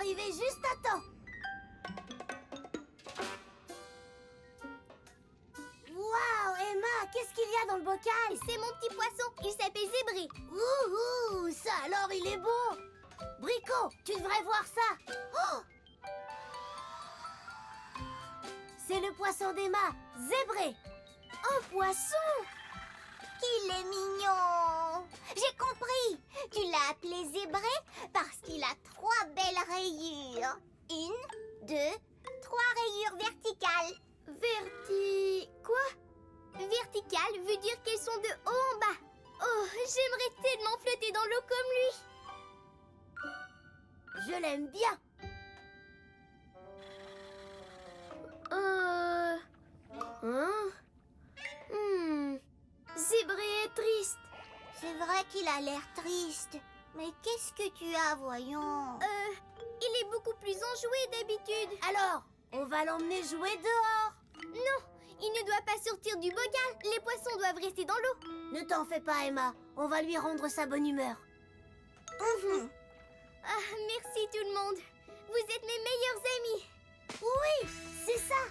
arrivé juste à temps. Waouh, Emma, qu'est-ce qu'il y a dans le bocal? C'est mon petit poisson, il s'appelle Zébré. Ouh, ça alors il est beau. Brico, tu devrais voir ça. Oh, c'est le poisson d'Emma, Zébré. Un poisson! Qu'il est mignon! J'ai compris! Tu l'as appelé Zébré parce qu'il a 3 belles rayures. 1, 2, 3 rayures verticales. Quoi? Verticales veut dire qu'elles sont de haut en bas. Oh, j'aimerais tellement flotter dans l'eau comme lui. Je l'aime bien. Zébré est triste. C'est vrai qu'il a l'air triste. Mais qu'est-ce que tu as, voyons? Il est beaucoup plus enjoué d'habitude. Alors, on va l'emmener jouer dehors. Non, il ne doit pas sortir du bocal. Les poissons doivent rester dans l'eau. Ne t'en fais pas, Emma. On va lui rendre sa bonne humeur. Ah, merci tout le monde. Vous êtes mes meilleurs amis. Oui, c'est ça.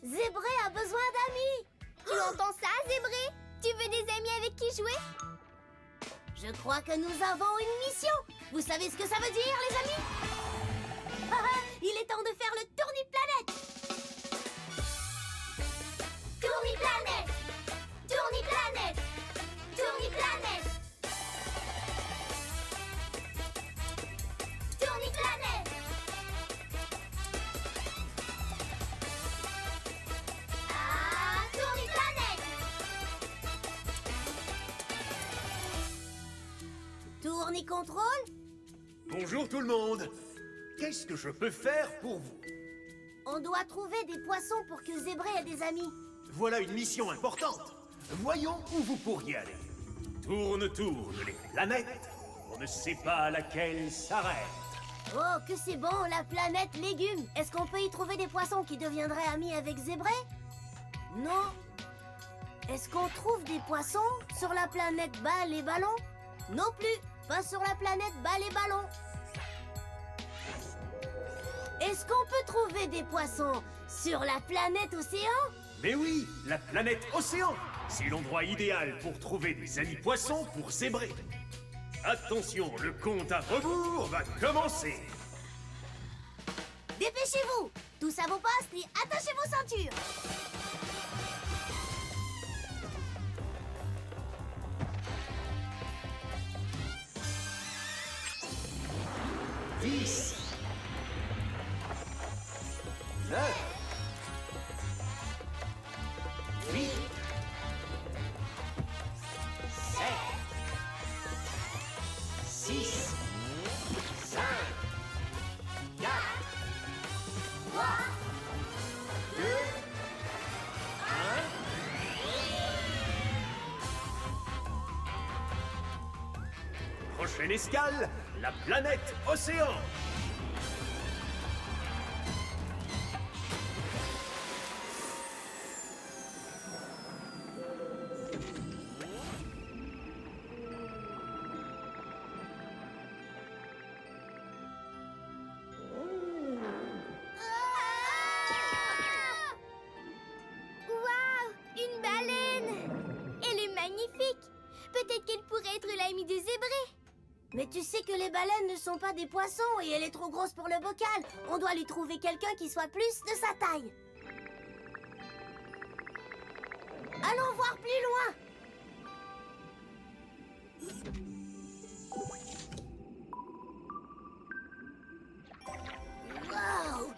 Zébré a besoin d'amis. Tu entends ça, Zébré? Tu veux des amis avec qui jouer? Je crois que nous avons une mission. Vous savez ce que ça veut dire, les amis? Il est temps de faire le tourniplanète. Tourniplanète! Tourniplanète! Tourniplanète! Tourniplanète! Ah, Tourniplanète! Tournicontrôle? Bonjour tout le monde. Qu'est-ce que je peux faire pour vous? On doit trouver des poissons pour que Zébré ait des amis. Voilà une mission importante. Voyons où vous pourriez aller. Tourne les planètes. On ne sait pas laquelle s'arrête. Oh, que c'est bon, la planète légumes. Est-ce qu'on peut y trouver des poissons qui deviendraient amis avec Zébré? Non. Est-ce qu'on trouve des poissons sur la planète Balles et Ballons? Non plus, pas sur la planète Balles et Ballons. Est-ce qu'on peut trouver des poissons sur la planète Océan? Mais oui, la planète Océan. C'est l'endroit idéal pour trouver des amis poissons pour Zébré. Attention, le compte à rebours va commencer. Dépêchez-vous! Tous à vos postes et attachez vos ceintures! Dix. 9. 8. 7. 6. 5. 4. 3. 2. 1. Prochaine escale, la planète Océan. Waouh! Une baleine! Elle est magnifique! Peut-être qu'elle pourrait être l'amie de Zébré. Mais tu sais que les baleines ne sont pas des poissons et elle est trop grosse pour le bocal. On doit lui trouver quelqu'un qui soit plus de sa taille. Allons voir plus loin. Wow.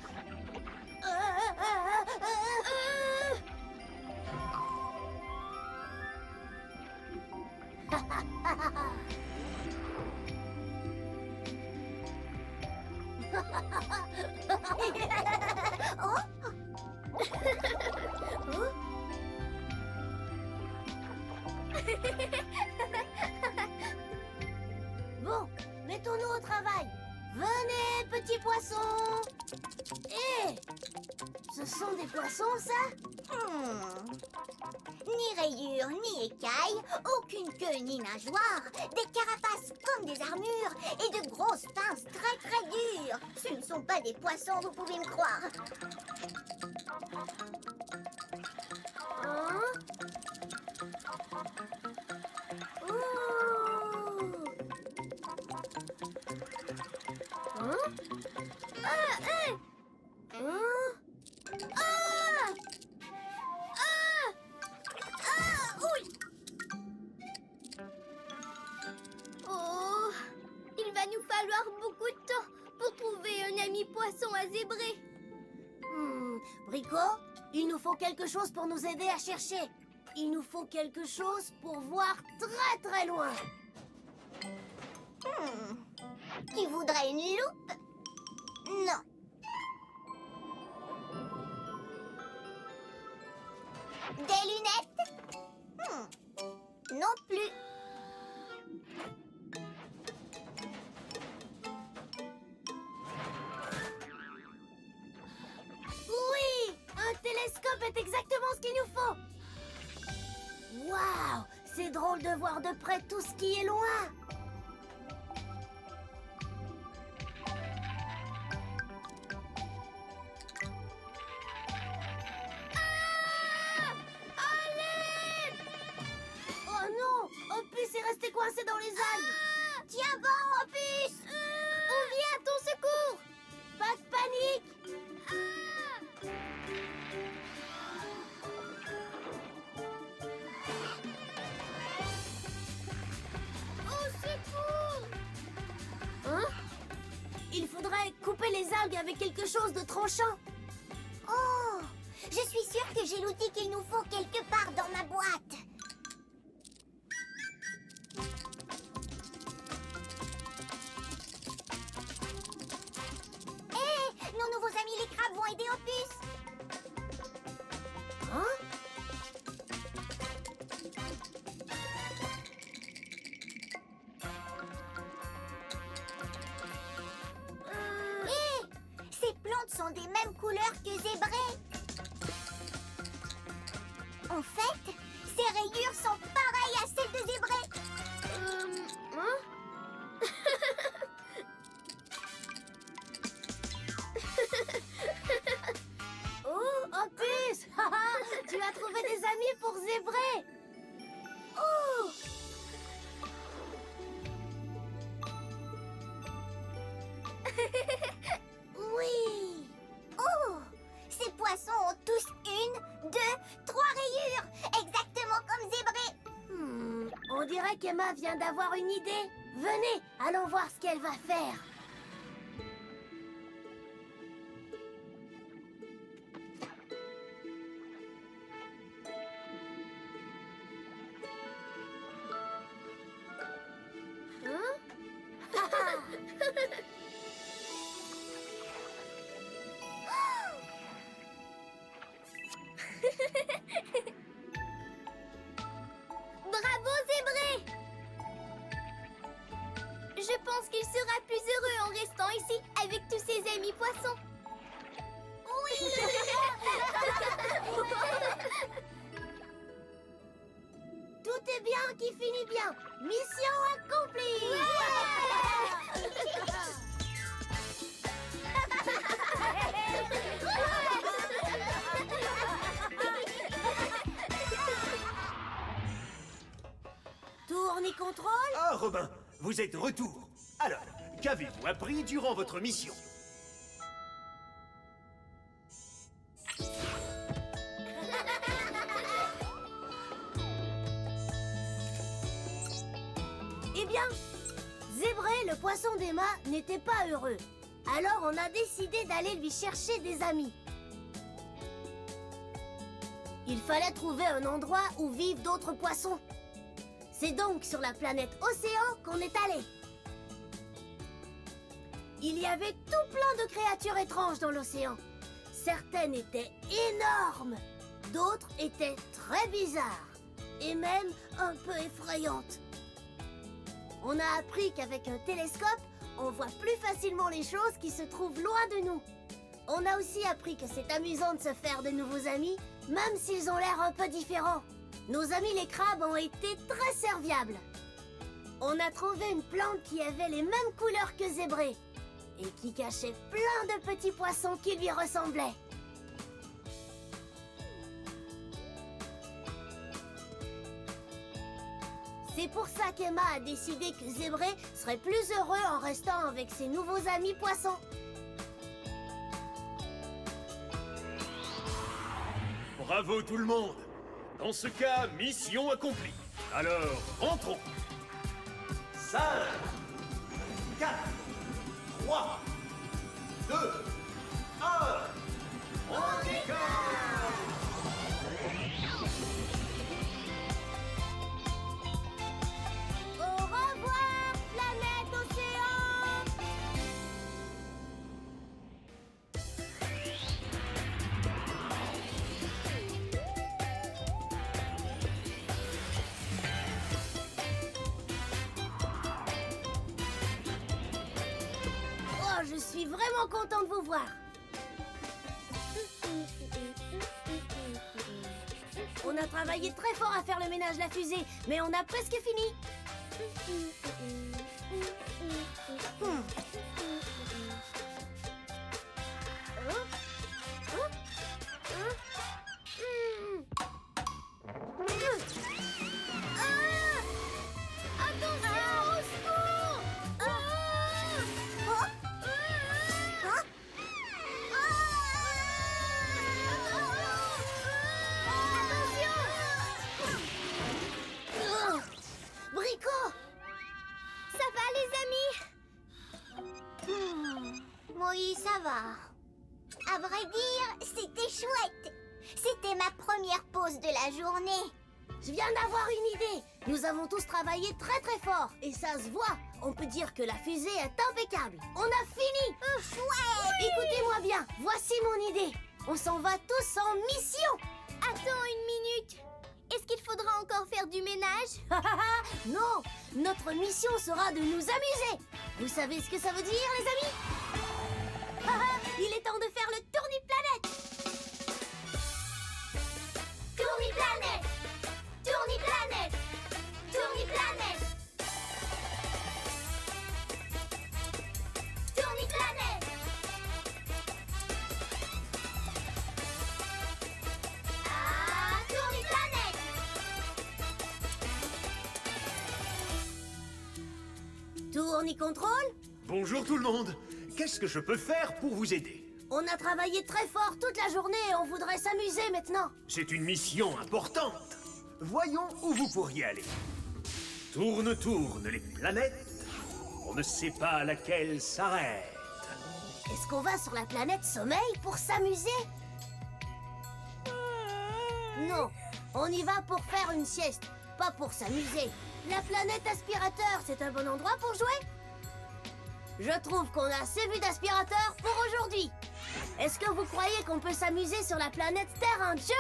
Bon, mettons-nous au travail. Venez, petits poissons. Ce sont des poissons, ça? Ni rayures, ni écailles, aucune queue ni nageoire, des carapaces comme des armures et de grosses pinces très dures. Ce ne sont pas des poissons, vous pouvez me croire. Hein? Ouh! Hein? Ah, hé! Hein? Ah! Ah! Ah! Oui! Oh, il va nous falloir beaucoup de temps pour trouver un ami poisson à zébrer. Brico, il nous faut quelque chose pour nous aider à chercher. Il nous faut quelque chose pour voir très loin. Tu voudrais une loupe? Non. Des lunettes? Non plus. Oui, un télescope est exactement ce qu'il nous faut. Waouh, c'est drôle de voir de près tout ce qui est loin. Oh non, Opus est resté coincé dans les algues. Tiens bon, Opus! On vient à ton secours. Pas de panique. Au secours. Hein? Il faudrait couper les algues avec quelque chose de tranchant. Oh! Je suis sûre que j'ai l'outil qu'il nous faut quelque part dans ma boîte. Hé! Nos nouveaux amis les crabes vont aider Opus. Hein? Hé! Ces plantes sont des mêmes couleurs que zébrées. En fait, ces rayures sont pareilles à celles de zébrées. Hein? Oh, Opus! Tu as trouvé des amis pour zébrer! Oh! Oui! Oh! Ces poissons ont tous une, deux, trois rayures, exactement comme zébrés. On dirait qu'Emma vient d'avoir une idée. Venez, allons voir ce qu'elle va faire. Bravo zébré. Je pense qu'il sera plus heureux en restant ici avec tous ses amis poissons. Oui! Tout est bien qui finit bien. Mission accomplie. Tourne-contrôle. Ah, Robin, vous êtes de retour. Alors, qu'avez-vous appris durant votre mission? Eh bien, Zébré, le poisson d'Emma, n'était pas heureux. Alors on a décidé d'aller lui chercher des amis. Il fallait trouver un endroit où vivent d'autres poissons. C'est donc sur la planète Océan qu'on est allé. Il y avait tout plein de créatures étranges dans l'océan. Certaines étaient énormes, d'autres étaient très bizarres et même un peu effrayantes. On a appris qu'avec un télescope, on voit plus facilement les choses qui se trouvent loin de nous. On a aussi appris que c'est amusant de se faire de nouveaux amis, même s'ils ont l'air un peu différents. Nos amis les crabes ont été très serviables. On a trouvé une plante qui avait les mêmes couleurs que Zébré et qui cachait plein de petits poissons qui lui ressemblaient. C'est pour ça qu'Emma a décidé que Zébré serait plus heureux en restant avec ses nouveaux amis poissons. Bravo tout le monde! Dans ce cas, mission accomplie. Alors, rentrons. 5, 4, 3, 2, 1. On décolle! Au revoir, planète océan! Oh, je suis vraiment content de vous voir. On a travaillé très fort à faire le ménage de la fusée, mais on a presque fini. Brico! Ça va, les amis? Oui, ça va. À vrai dire, c'était chouette. C'était ma première pause de la journée. Je viens d'avoir une idée. Nous avons tous travaillé très très fort et ça se voit. On peut dire que la fusée est impeccable. On a fini. Chouette! Écoutez-moi bien, voici mon idée. On s'en va tous en mission. Attends une minute. Est-ce qu'il faudra encore faire du ménage? Non, notre mission sera de nous amuser. Vous savez ce que ça veut dire, les amis? Il est temps de faire le tourni-planète. Tourni-planète! Tourni-planète! Tourni-planète! Tourni-planète! Ah, tourni-planète! Tourni-contrôle. Bonjour tout le monde. Qu'est-ce que je peux faire pour vous aider? On a travaillé très fort toute la journée et on voudrait s'amuser maintenant. C'est une mission importante. Voyons où vous pourriez aller. Tourne, tourne les planètes. On ne sait pas laquelle s'arrête. Est-ce qu'on va sur la planète Sommeil pour s'amuser? Non, on y va pour faire une sieste, pas pour s'amuser. La planète Aspirateur, c'est un bon endroit pour jouer? Je trouve qu'on a assez vu d'aspirateurs pour aujourd'hui. Est-ce que vous croyez qu'on peut s'amuser sur la planète Terrain de jeu?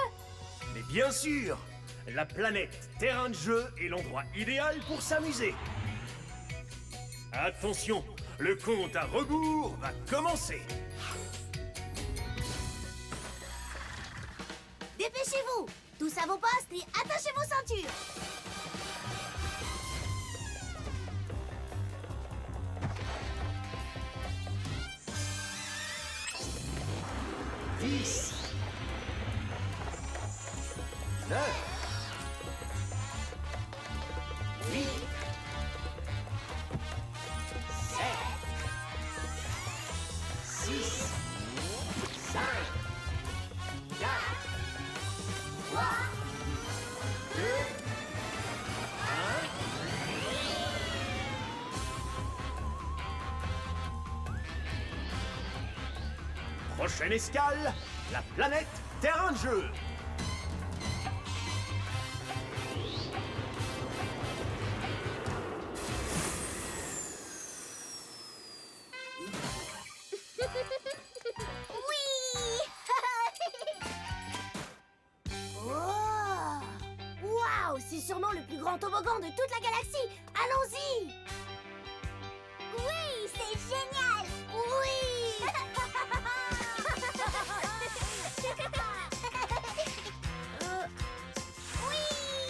Mais bien sûr, la planète terrain de jeu est l'endroit idéal pour s'amuser. Attention, le compte à rebours va commencer. Dépêchez-vous! Tous à vos postes et attachez vos ceintures! Dix, 9, 8, 7, 6, 5, 4, 3, 2, 1. Prochaine escale, la planète terrain de jeu. Oh! Waouh! C'est sûrement le plus grand toboggan de toute la galaxie! Allons-y! Oui, c'est génial! Oui! Oui!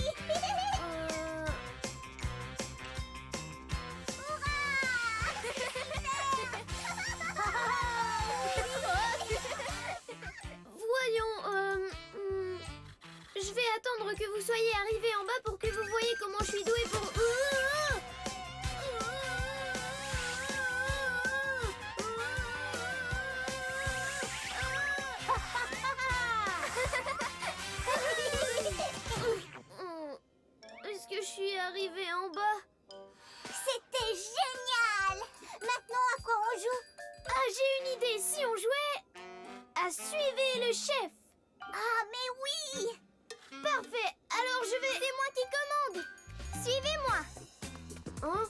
attendre que vous soyez arrivés en bas pour que vous voyez comment je suis douée pour... Est-ce que je suis arrivée en bas? C'était génial! Maintenant, à quoi on joue? Ah, j'ai une idée. Si on jouait à suivez le chef. Ah, mais oui! Parfait. Alors je vais... C'est moi qui commande! Suivez-moi! Hein?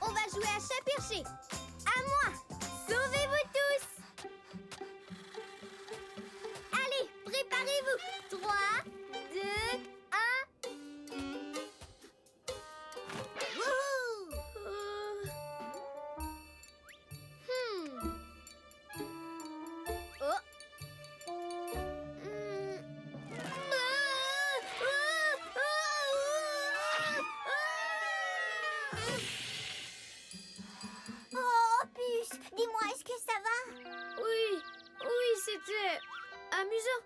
On va jouer à chat perché. À moi! Sauvez-vous tous! Allez, préparez-vous! 3, 2, 1... Wouhou! Oh. Oh, Puce, dis-moi, est-ce que ça va? Oui, c'était amusant.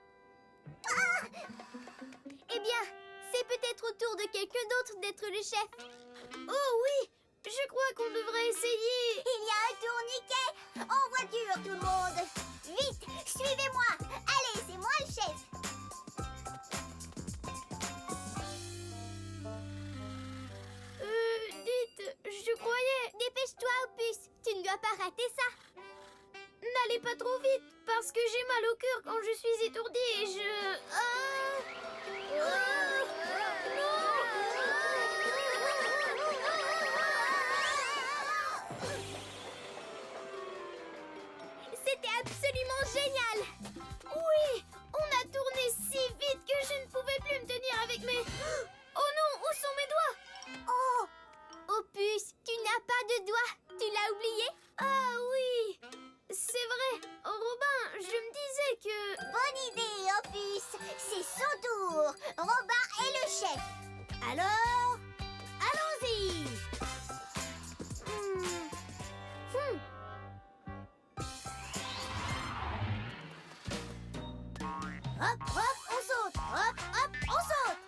Eh bien, c'est peut-être au tour de quelqu'un d'autre d'être le chef. Oh oui, je crois qu'on devrait essayer. Il y a un tourniquet en voiture, tout le monde. Vite, suivez-moi. Allez, c'est moi le chef. Dites, je croyais... Dépêche-toi, Opus. Tu ne dois pas rater ça. N'allez pas trop vite, parce que j'ai mal au cœur quand je suis étourdie et je... C'était absolument génial. Oui, on a tourné si vite que je ne pouvais plus me tenir avec mes... Oh non, où sont mes doigts? Oh, Opus, tu n'as pas de doigt. Tu l'as oublié? Ah oui, c'est vrai. Robin, je me disais que... Bonne idée, Opus. C'est son tour. Robin est le chef. Alors, allons-y. Hop, hop, on saute. Hop, hop, on saute.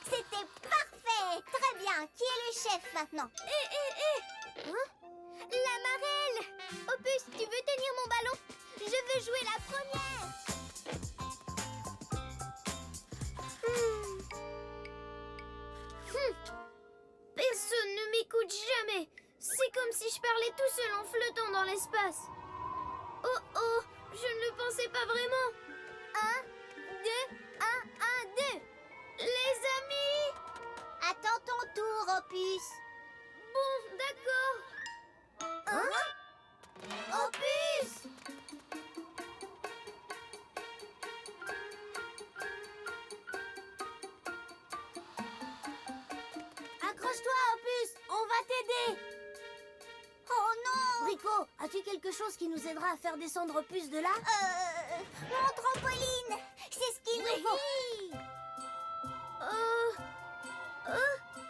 C'était parfait. Très bien. Qui est le chef maintenant? La marelle. Opus, tu veux tenir mon ballon? Je veux jouer la première. Personne ne m'écoute jamais. C'est comme si je parlais tout seul en flottant dans l'espace. Oh oh, je ne le pensais pas vraiment. 1, 2, 1, 1, 2. Les amis! Attends ton tour, Opus. Bon, d'accord. Hein? Opus! Accroche-toi, Opus, on va t'aider. Oh non! Rico, as-tu quelque chose qui nous aidera à faire descendre Opus de là? Mon trampoline! C'est ce qu'il nous faut!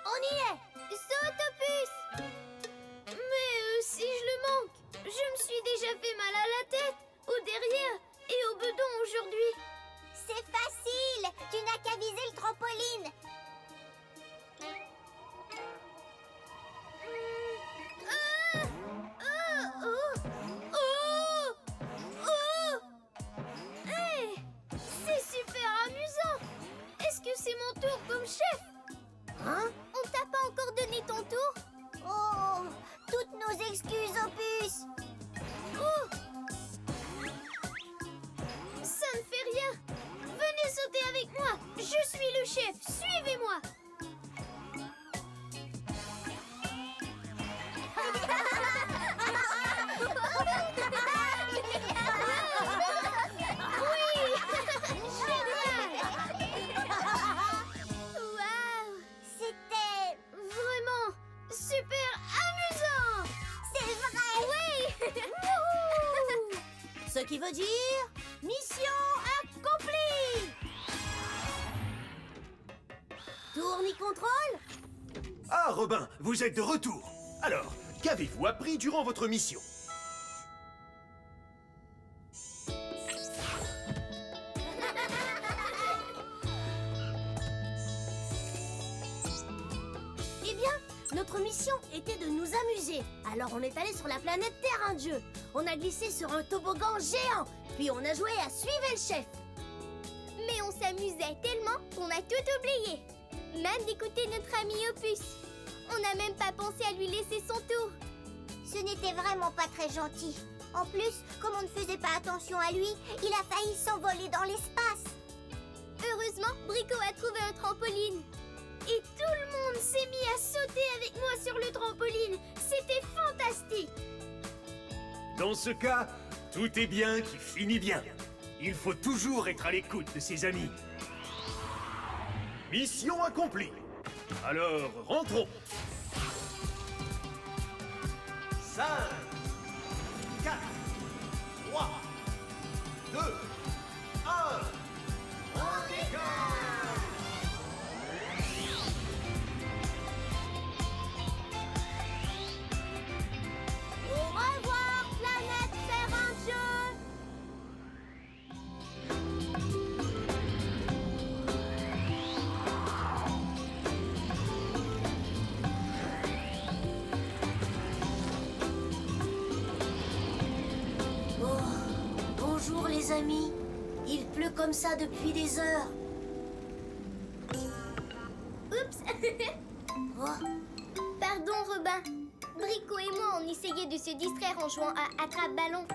On y est. Saute, Opus! Mais si je le manque, je me suis déjà fait mal à la tête, au derrière et au bedon aujourd'hui. C'est facile! Tu n'as qu'à viser le trampoline! Hey, c'est super amusant. qui veut dire mission accomplie. Tourne-contrôle. Ah, Robin, vous êtes de retour. Alors, qu'avez-vous appris durant votre mission? Eh bien, notre mission était de nous amuser. Alors on est allé sur la planète Terrain de Jeu. On a glissé sur un toboggan géant. Puis on a joué à Suivez le chef. Mais on s'amusait tellement qu'on a tout oublié. Même d'écouter notre ami Opus. On n'a même pas pensé à lui laisser son tour. Ce n'était vraiment pas très gentil. En plus, comme on ne faisait pas attention à lui, il a failli s'envoler dans l'espace. Heureusement, Brico a trouvé un trampoline. Et tout le monde s'est mis à sauter avec moi sur le trampoline. C'était fantastique. Dans ce cas, tout est bien qui finit bien. Il faut toujours être à l'écoute de ses amis. Mission accomplie. Alors, rentrons. 5, 4, 3, 2, 1. On décolle! Au revoir, planète Terrain de Jeu. Bonjour les amis. Il pleut comme ça depuis des heures. Oups. Oh, Pardon, Robin. Brico et moi, on essayait de se distraire en jouant à attrape-ballon.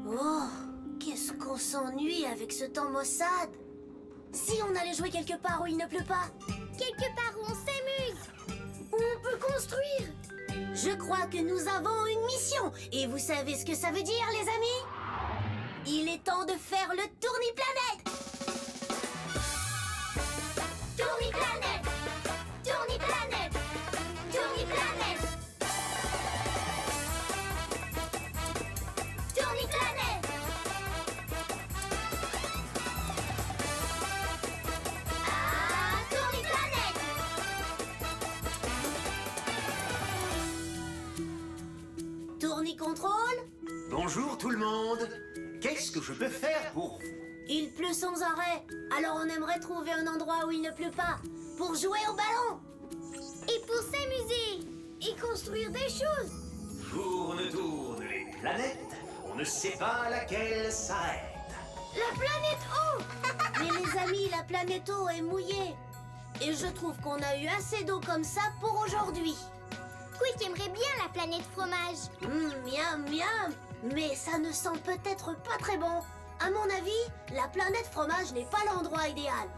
oh, qu'est-ce qu'on s'ennuie avec ce temps maussade. Si on allait jouer quelque part où il ne pleut pas. Quelque part où on s'amuse. Où on peut construire. Je crois que nous avons une mission. Et vous savez ce que ça veut dire, les amis? Il est temps de faire le tourniplanète. Tourniplanète. Tourniplanète. Tourniplanète. Tourniplanète. Ah, tourniplanète. Tourni-contrôle. Bonjour tout le monde. Qu'est-ce que je peux faire pour vous? Il pleut sans arrêt. Alors on aimerait trouver un endroit où il ne pleut pas. Pour jouer au ballon. Et pour s'amuser. Et construire des choses. Tourne les planètes. On ne sait pas laquelle s'arrête. La planète eau. Mais les amis, la planète eau est mouillée. Et je trouve qu'on a eu assez d'eau comme ça pour aujourd'hui. Quick aimerait bien la planète fromage. Miam, miam. Mais ça ne sent peut-être pas très bon. À mon avis, la planète fromage n'est pas l'endroit idéal.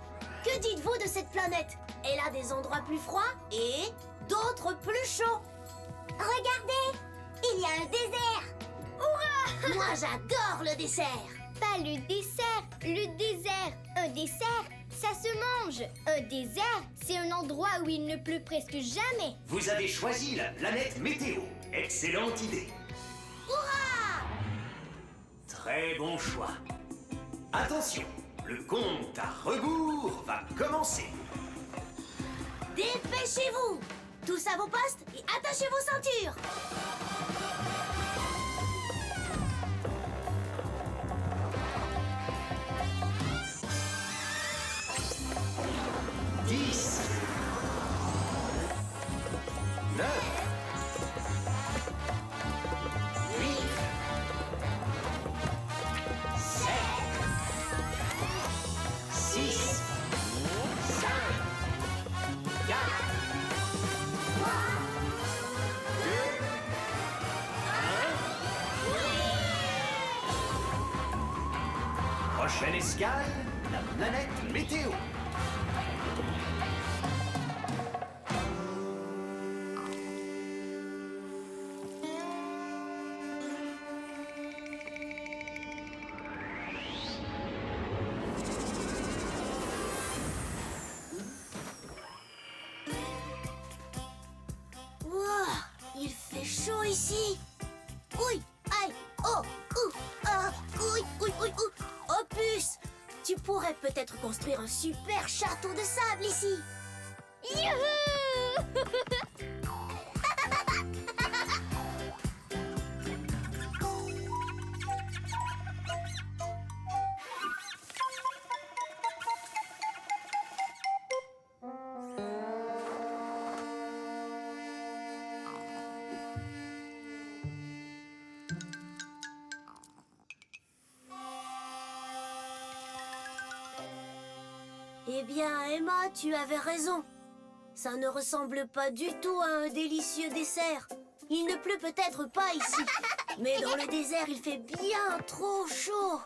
Que dites-vous de cette planète? Elle a des endroits plus froids et d'autres plus chauds. Regardez, il y a un désert. Moi, j'adore le dessert. Pas le dessert, le désert. Un dessert, ça se mange. Un désert, c'est un endroit où il ne pleut presque jamais. Vous avez choisi la planète météo. Excellente idée. Très bon choix. Attention, le compte à rebours va commencer. Dépêchez-vous. Tous à vos postes et attachez vos ceintures. Dix, 9, 8, 7, 6, 5, 4, 3, 2, 1. Prochaine escale, la planète météo. ici. Oui, aïe, oh, ah, oui, oui, oui, Opus, tu pourrais peut-être construire un super château de sable ici. Youhou! Eh bien, Emma, tu avais raison. Ça ne ressemble pas du tout à un délicieux dessert. Il ne pleut peut-être pas ici, mais dans le désert, il fait bien trop chaud.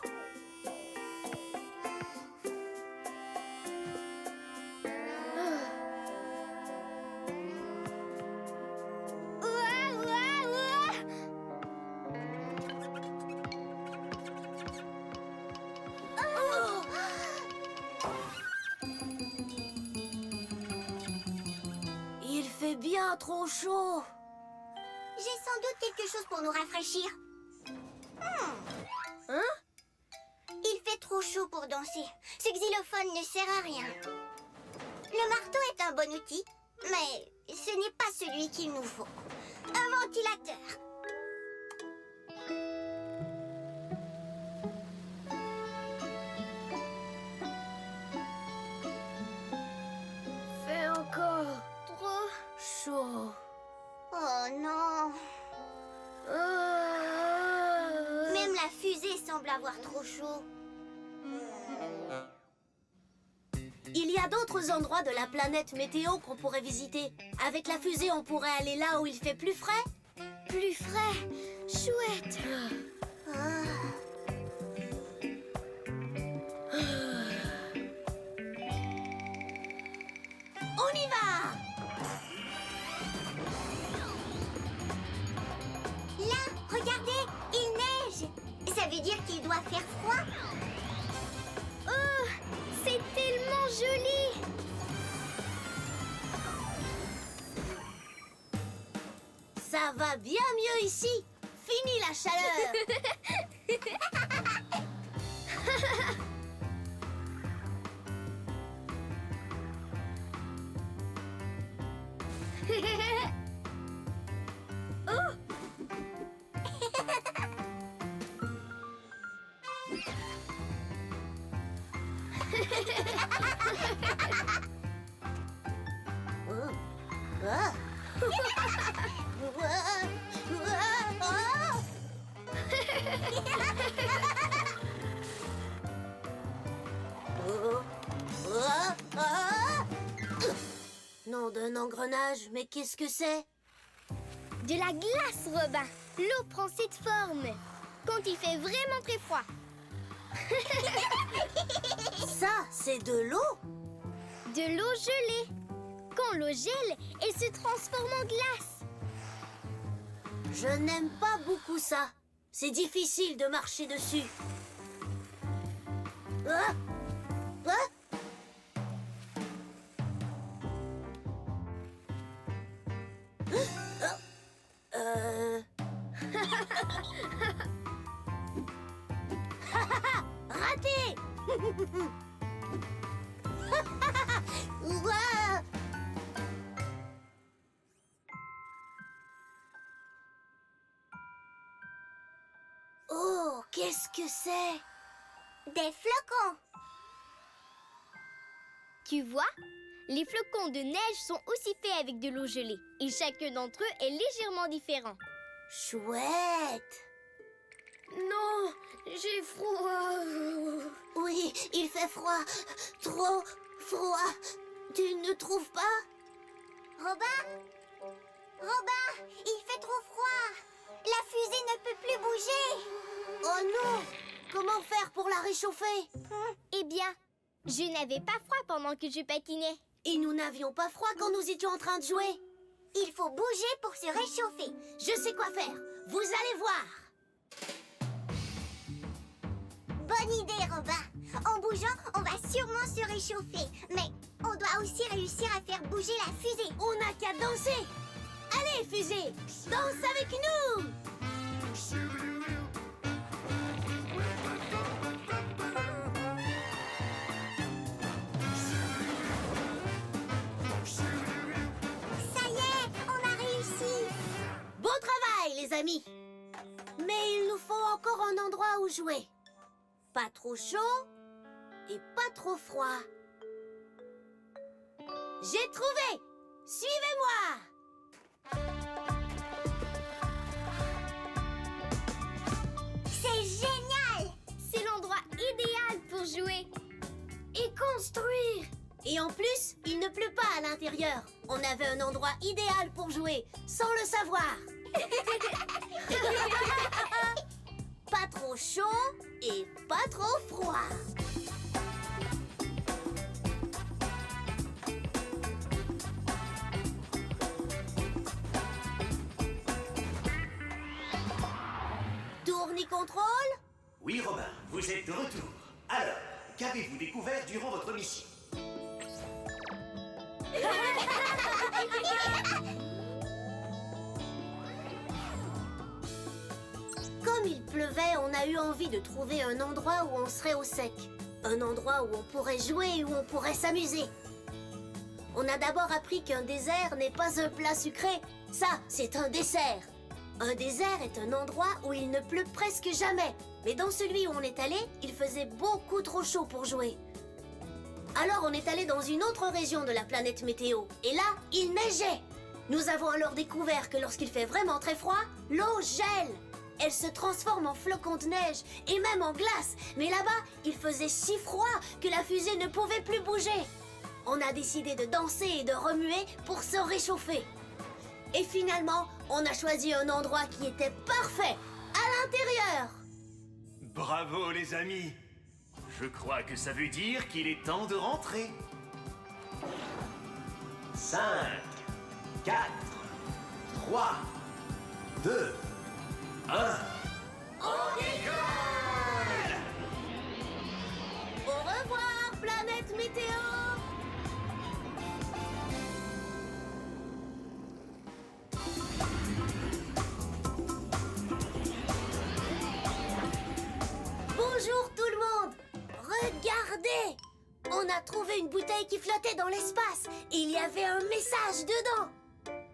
Ouah, ouah, ouah. Oh. Il fait bien trop chaud. J'ai sans doute quelque chose pour nous rafraîchir. Hein? Il fait trop chaud pour danser. Ce xylophone ne sert à rien. Le marteau est un bon outil, mais ce n'est pas celui qu'il nous faut. Un ventilateur. Fait encore trop Chaud. Oh non. Même la fusée semble avoir trop chaud. Il y a d'autres endroits de la planète météo qu'on pourrait visiter. Avec la fusée, on pourrait aller là où il fait plus frais. plus frais. Chouette. On y va! Là, regardez, il neige. Ça veut dire qu'il doit faire froid. Oh, c'est tellement joli. Ça va bien mieux ici. Fini la chaleur. Oh, Nom d'un engrenage, mais qu'est-ce que c'est? de la glace, Robin. L'eau prend cette forme quand il fait vraiment très froid. Ça, c'est de l'eau? De l'eau gelée. Quand l'eau gèle, elle se transforme en glace. Je n'aime pas beaucoup ça. C'est difficile de marcher dessus. Ah! Ah! Raté! Ouah! Oh, qu'est-ce que c'est? Des flocons. Tu vois, les flocons de neige sont aussi faits avec de l'eau gelée. Et chacun d'entre eux est légèrement différent. Chouette! Non, j'ai froid. Oui, il fait froid. Trop froid. Tu ne trouves pas? Robin? Robin, il fait trop froid. La fusée ne peut plus bouger. Oh non! Comment faire pour la réchauffer? Eh bien, je n'avais pas froid pendant que je patinais. Et nous n'avions pas froid quand nous étions en train de jouer. Il faut bouger pour se réchauffer. Je sais quoi faire. Vous allez voir. Bonne idée, Robin. En bougeant, on va sûrement se réchauffer. Mais on doit aussi réussir à faire bouger la fusée. On n'a qu'à danser. Allez, fusée, danse avec nous! Ça y est, on a réussi. Bon travail, les amis! Mais il nous faut encore un endroit où jouer. Pas trop chaud et pas trop froid. J'ai trouvé! Suivez-moi! C'est génial. C'est l'endroit idéal pour jouer et construire. Et en plus, il ne pleut pas à l'intérieur. On avait un endroit idéal pour jouer, sans le savoir. Pas trop chaud et pas trop froid. Tourne-contrôle? Oui, Robin, vous êtes de retour. Alors, qu'avez-vous découvert durant votre mission? Comme il pleuvait, on a eu envie de trouver un endroit où on serait au sec. Un endroit où on pourrait jouer et où on pourrait s'amuser. On a d'abord appris qu'un désert n'est pas un plat sucré. Ça, c'est un dessert. Un désert est un endroit où il ne pleut presque jamais. Mais dans celui où on est allé, il faisait beaucoup trop chaud pour jouer. Alors on est allé dans une autre région de la planète météo. Et là, il neigeait. Nous avons alors découvert que lorsqu'il fait vraiment très froid, l'eau gèle. Elle se transforme en flocons de neige et même en glace. Mais là-bas, il faisait si froid que la fusée ne pouvait plus bouger. On a décidé de danser et de remuer pour se réchauffer. Et finalement, on a choisi un endroit qui était parfait, à l'intérieur. Bravo, les amis! Je crois que ça veut dire qu'il est temps de rentrer. 5, 4, 3, 2, 1. On décolle! Au revoir, planète météo! Bonjour tout le monde! Regardez! On a trouvé une bouteille qui flottait dans l'espace et il y avait un message dedans.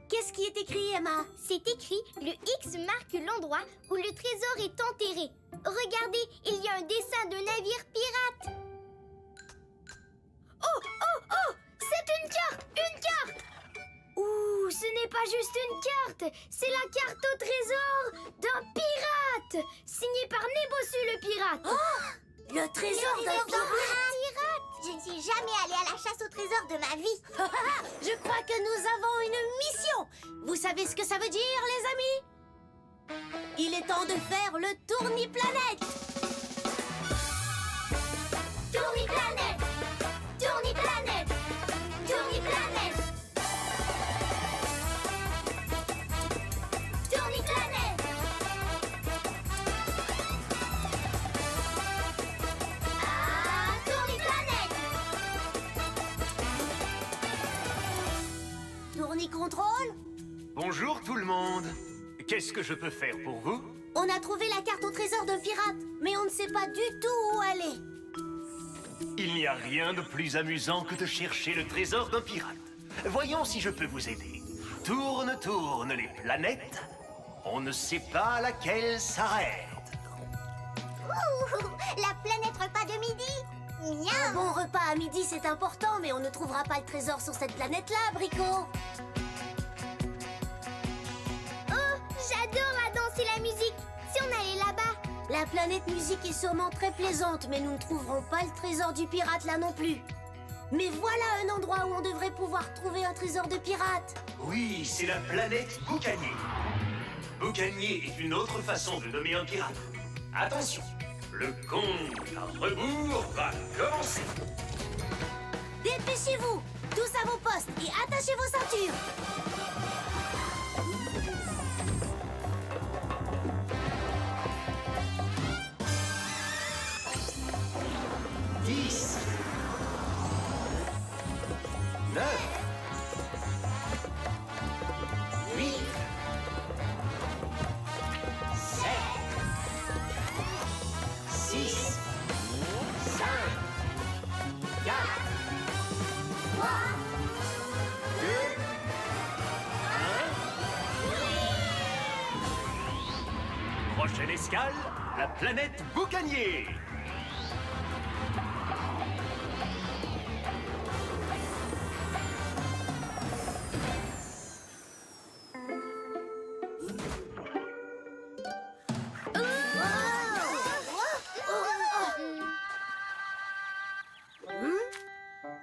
Qu'est-ce qui est écrit, Emma? C'est écrit, le X marque l'endroit où le trésor est enterré. Regardez, il y a un dessin de navire pirate. Oh, oh, oh! C'est une carte! Une carte! Ouh, ce n'est pas juste une carte, c'est la carte au trésor d'un pirate, signé par Nebosu le pirate. Oh! Le trésor d'un pirate! Je ne suis jamais allée à la chasse au trésor de ma vie. Je crois que nous avons une mission. Vous savez ce que ça veut dire, les amis? Il est temps de faire le tourni-planète. Tourni-planète. Tourni-planète. Tourni-planète. Tourni-planète. Ah, tourni-planète. Tourni-contrôle? Bonjour tout le monde! Qu'est-ce que je peux faire pour vous? On a trouvé la carte au trésor d'un pirate, mais on ne sait pas du tout où aller. Il n'y a rien de plus amusant que de chercher le trésor d'un pirate. Voyons si je peux vous aider. Tourne, tourne les planètes. On ne sait pas laquelle s'arrête. Ouh, la planète repas de midi. Un Miam. bon repas à midi, c'est important, mais on ne trouvera pas le trésor sur cette planète-là, Brico. Oh, j'adore la danse et la musique. Si on allait là-bas. La planète musique est sûrement très plaisante, mais nous ne trouverons pas le trésor du pirate là non plus. Mais voilà un endroit où on devrait pouvoir trouver un trésor de pirate. Oui, c'est la planète Boucanier. Boucanier est une autre façon de nommer un pirate. Attention, le compte à rebours va commencer. Dépêchez-vous, tous à vos postes et attachez vos ceintures. Dix, 9, 8, Prochaine escale, la planète Boucanier.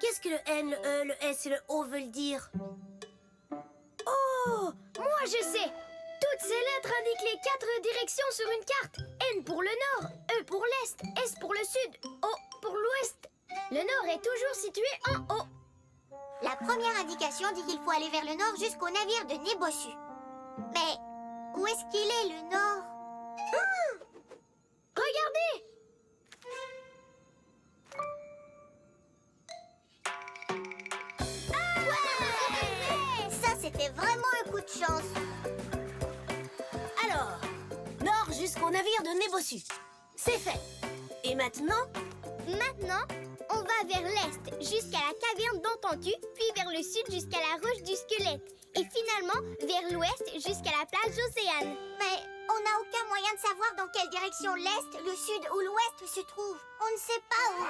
Qu'est-ce que le N, le E, le S et le O veulent dire? Oh, moi je sais. Toutes ces lettres indiquent les 4 directions sur une carte. N pour le nord, E pour l'est, S pour le sud, O pour l'ouest. Le nord est toujours situé en haut. La première indication dit qu'il faut aller vers le nord jusqu'au navire de Nébossu. Mais où est-ce qu'il est, le nord? Regardez! Ça, c'était vraiment un coup de chance. Alors, nord jusqu'au navire de Nébossu. C'est fait. Et maintenant? Maintenant, on va vers l'est jusqu'à la caverne d'Ententu, puis vers le sud jusqu'à la roche du squelette. Et finalement, vers l'ouest jusqu'à la plage Océane. Mais on n'a aucun moyen de savoir dans quelle direction l'est, le sud ou l'ouest se trouvent. On ne sait pas où.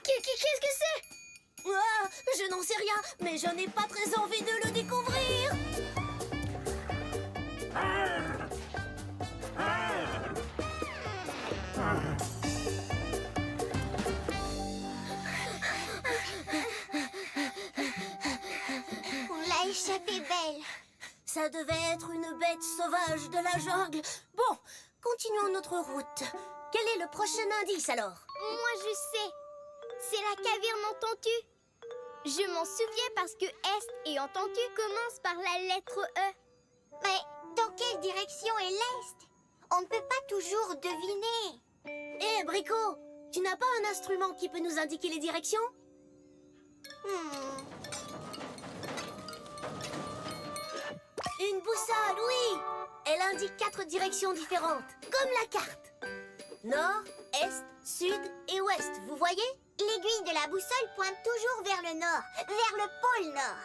Qu'est-ce que c'est? Ah, je n'en sais rien, mais je n'ai pas très envie de le découvrir. On l'a échappé belle. Ça devait être une bête sauvage de la jungle. Bon, continuons notre route. Quel est le prochain indice alors? Moi, je sais. C'est la caverne Ententu. Je m'en souviens parce que Est et Ententu commencent par la lettre E. Mais dans quelle direction est l'Est? On ne peut pas toujours deviner. Hé, Brico, tu n'as pas un instrument qui peut nous indiquer les directions? Une boussole, oui. Elle indique 4 directions différentes, comme la carte. Nord, Est, Sud et Ouest, vous voyez? L'aiguille de la boussole pointe toujours vers le nord, vers le pôle nord.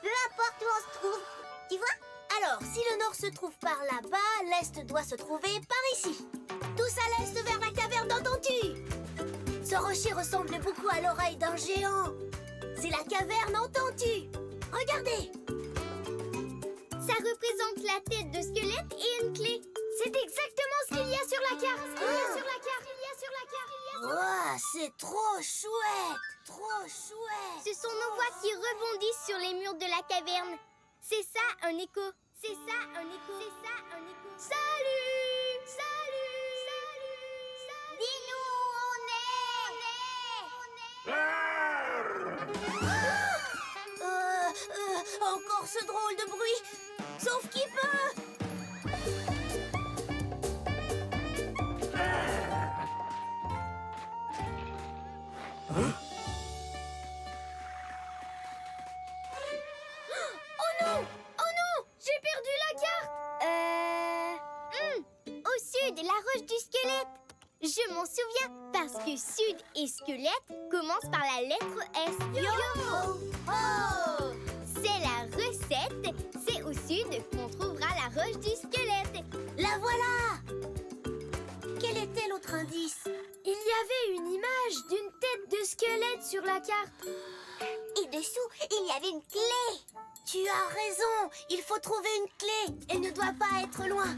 Peu importe où on se trouve. Tu vois? Alors, si le nord se trouve par là-bas, l'Est doit se trouver par ici. Tous à l'Est vers la caverne d'Ententu. Ce rocher ressemble beaucoup à l'oreille d'un géant. C'est la caverne Ententu. Regardez. Ça représente la tête de squelette et une clé. C'est exactement ce qu'il y a sur la carte. Ouah, c'est trop chouette. Trop chouette. Ce sont nos voix qui rebondissent sur les murs de la caverne. C'est ça un écho. C'est ça un écho. C'est ça un écho. Salut! Dis-nous où on est. Encore ce drôle de bruit. Sauf qui peut. Oh non! J'ai perdu la carte! Au sud, la roche du squelette. Je m'en souviens parce que sud et squelette commencent par la lettre S. Oh! C'est la recette. C'est au sud qu'on trouvera la roche du squelette. La voilà. Quel était l'autre indice? Il y avait une image d'une tête de squelette sur la carte. Et dessous, il y avait une clé. Tu as raison. Il faut trouver une clé. Elle ne doit pas être loin.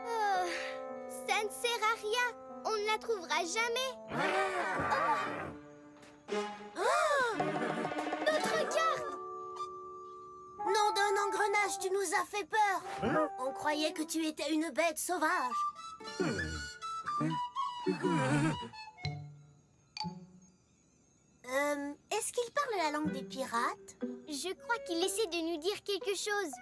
Oh, ça ne sert à rien. On ne la trouvera jamais. Notre carte! Nom d'un engrenage, tu nous as fait peur. On croyait que tu étais une bête sauvage. Est-ce qu'il parle la langue des pirates? Je crois qu'il essaie de nous dire quelque chose.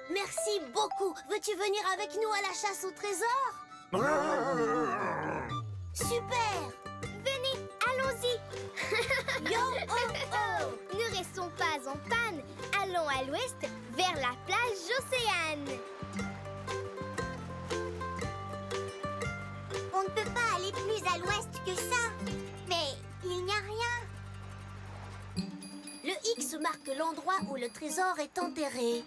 Merci beaucoup. Veux-tu venir avec nous à la chasse au trésor? Super. Venez, allons-y. soyons pas en panne. Allons à l'ouest, vers la plage Océane. On ne peut pas aller plus à l'ouest que ça. Mais il n'y a rien. Le X marque l'endroit où le trésor est enterré.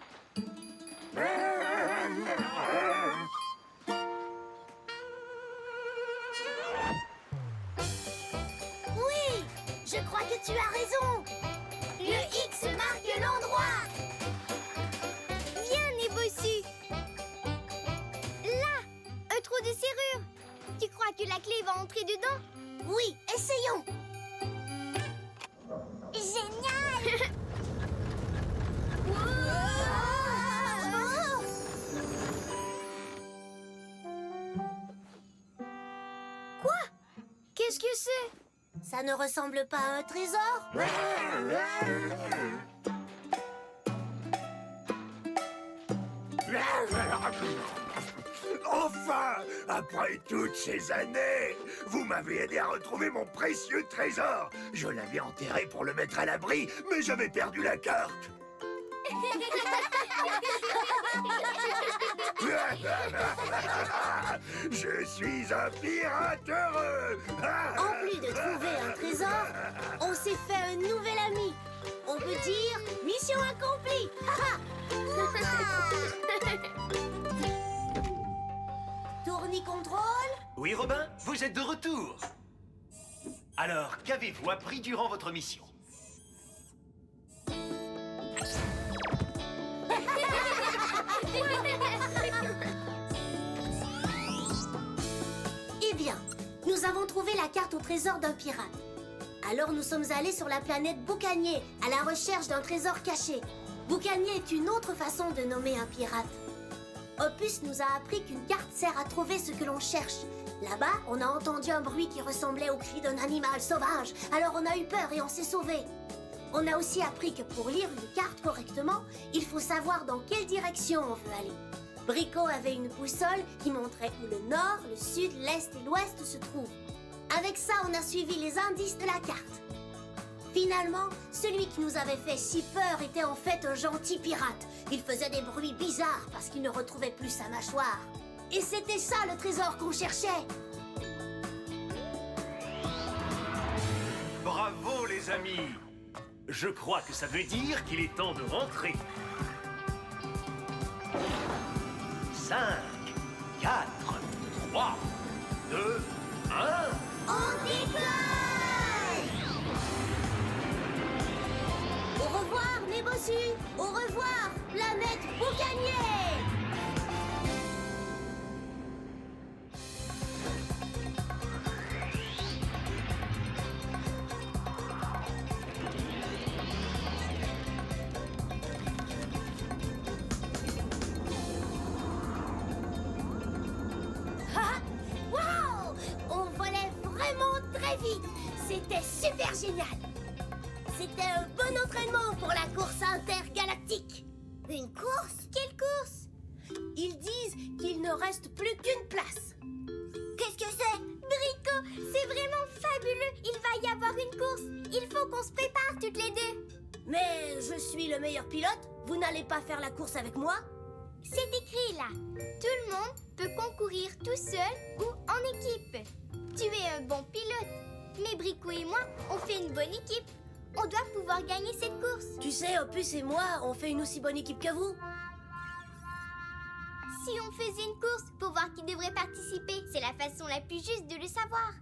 Oui, je crois que tu as raison. Le X marque l'endroit. Viens, Nébosu. Là, un trou de serrure. Tu crois que la clé va entrer dedans? Oui, essayons. Génial! Qu'est-ce que c'est? Ça ne ressemble pas à un trésor? Enfin, après toutes ces années, vous m'avez aidé à retrouver mon précieux trésor. Je l'avais enterré pour le mettre à l'abri, mais j'avais perdu la carte. Je suis un pirate heureux. En plus de trouver un trésor, on s'est fait un nouvel ami. On peut dire mission accomplie. Tourni-contrôle. Oui, Robin, vous êtes de retour. Alors, qu'avez-vous appris durant votre mission? Eh bien, nous avons trouvé la carte au trésor d'un pirate. Alors nous sommes allés sur la planète Boucanier à la recherche d'un trésor caché. Boucanier est une autre façon de nommer un pirate. Opus nous a appris qu'une carte sert à trouver ce que l'on cherche. Là-bas, on a entendu un bruit qui ressemblait au cri d'un animal sauvage. Alors on a eu peur et on s'est sauvés. On a aussi appris que pour lire une carte correctement, il faut savoir dans quelle direction on veut aller. Bricot avait une boussole qui montrait où le nord, le sud, l'est et l'ouest se trouvent. Avec ça, on a suivi les indices de la carte. Finalement, celui qui nous avait fait si peur était en fait un gentil pirate. Il faisait des bruits bizarres parce qu'il ne retrouvait plus sa mâchoire. Et c'était ça le trésor qu'on cherchait. Bravo, les amis! Je crois que ça veut dire qu'il est temps de rentrer. 5, 4, 3, 2, 1... On décolle! Au revoir, Nébosu! Au revoir, planète Boucanier! Waouh! On volait vraiment très vite. C'était super génial. C'était un bon entraînement pour la course intergalactique. Une course? Quelle course? Ils disent qu'il ne reste plus qu'une place. Qu'est-ce que c'est? Brico, c'est vraiment fabuleux. Il va y avoir une course. Il faut qu'on se prépare toutes les deux. Mais je suis le meilleur pilote. Vous n'allez pas faire la course avec moi? C'est écrit là. Tout le monde peut concourir tout seul ou en équipe. Tu es un bon pilote. Mais Brico et moi, on fait une bonne équipe. On doit pouvoir gagner cette course. Tu sais, Opus et moi, on fait une aussi bonne équipe que vous. Si on faisait une course pour voir qui devrait participer, c'est la façon la plus juste de le savoir.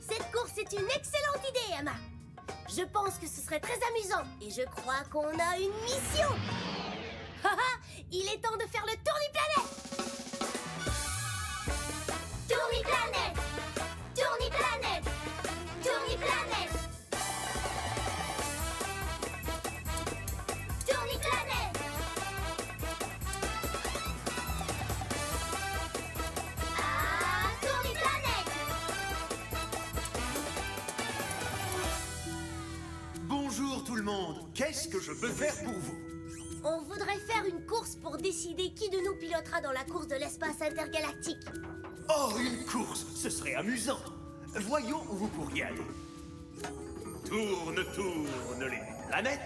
Cette course est une excellente idée, Emma. Je pense que ce serait très amusant. Et je crois qu'on a une mission. Il est temps de faire le tour du planète. Tourniplanète! Tourniplanète! Tourniplanète! Tourniplanète! Ah, tourniplanète! monde, qu'est-ce que je peux faire pour vous? On voudrait faire une course pour décider qui de nous pilotera dans la course de l'espace intergalactique. Oh, une course, ce serait amusant. Voyons où vous pourriez aller. Tourne, tourne les planètes.